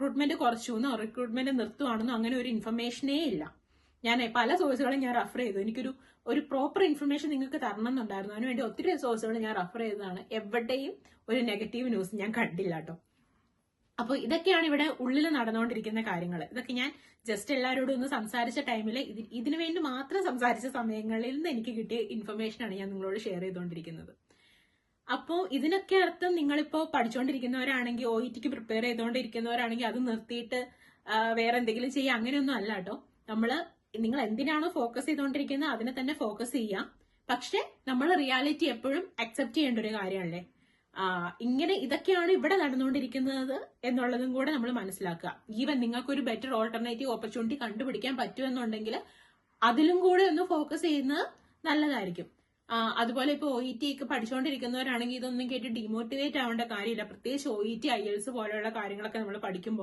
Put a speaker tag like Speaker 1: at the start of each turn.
Speaker 1: Recruitment കുറച്ചുവെന്നോ recruitment നിർത്തുവാണെന്നോ അങ്ങനെ ഒരു ഇൻഫർമേഷനേ ഇല്ല. ഞാൻ പല സോഴ്സുകളും ഞാൻ റെഫർ ചെയ്തു. ഒരു പ്രോപ്പർ ഇൻഫർമേഷൻ നിങ്ങൾക്ക് തരണം എന്നുണ്ടായിരുന്നു. അതിനുവേണ്ടി ഒത്തിരി സോഴ്സുകൾ ഞാൻ റെഫർ ചെയ്തതാണ്. എവിടെയും ഒരു നെഗറ്റീവ് ന്യൂസ് ഞാൻ കണ്ടില്ല കേട്ടോ. അപ്പൊ ഇതൊക്കെയാണ് ഇവിടെ ഉള്ളിൽ നടന്നുകൊണ്ടിരിക്കുന്ന കാര്യങ്ങൾ. ഇതൊക്കെ ഞാൻ ജസ്റ്റ് എല്ലാവരോടും ഒന്ന് സംസാരിച്ച ടൈമിൽ ഇതിനു വേണ്ടി മാത്രം സംസാരിച്ച സമയങ്ങളിൽ നിന്ന് എനിക്ക് കിട്ടിയ ഇൻഫർമേഷനാണ് ഞാൻ നിങ്ങളോട് ഷെയർ ചെയ്തുകൊണ്ടിരിക്കുന്നത്. അപ്പോൾ ഇതിനൊക്കെ അർത്ഥം നിങ്ങളിപ്പോ പഠിച്ചുകൊണ്ടിരിക്കുന്നവരാണെങ്കിൽ, OETക്ക് പ്രിപ്പയർ ചെയ്തുകൊണ്ടിരിക്കുന്നവരാണെങ്കിൽ അത് നിർത്തിയിട്ട് വേറെ എന്തെങ്കിലും ചെയ്യുക, അങ്ങനെയൊന്നും അല്ല കേട്ടോ. നിങ്ങൾ എന്തിനാണോ ഫോക്കസ് ചെയ്തുകൊണ്ടിരിക്കുന്നത് അതിനെ തന്നെ ഫോക്കസ് ചെയ്യാം. പക്ഷെ നമ്മൾ റിയാലിറ്റി എപ്പോഴും അക്സെപ്റ്റ് ചെയ്യേണ്ട ഒരു കാര്യമല്ലേ. ഇതൊക്കെയാണ് ഇവിടെ നടന്നുകൊണ്ടിരിക്കുന്നത് എന്നുള്ളതും കൂടെ നമ്മൾ മനസ്സിലാക്കുക. ഈവൻ നിങ്ങൾക്കൊരു ബെറ്റർ ഓൾട്ടർനേറ്റീവ് ഓപ്പർച്യൂണിറ്റി കണ്ടുപിടിക്കാൻ പറ്റുമെന്നുണ്ടെങ്കിൽ അതിലും കൂടെ ഒന്ന് ഫോക്കസ് ചെയ്യുന്നത് നല്ലതായിരിക്കും. അതുപോലെ ഇപ്പോൾ OET ഒക്കെ പഠിച്ചുകൊണ്ടിരിക്കുന്നവരാണെങ്കിൽ ഇതൊന്നും കേട്ട് ഡിമോട്ടിവേറ്റ് ആവേണ്ട കാര്യമില്ല. പ്രത്യേകിച്ച് OET, IELTS പോലെയുള്ള കാര്യങ്ങളൊക്കെ നമ്മൾ പഠിക്കുമ്പോൾ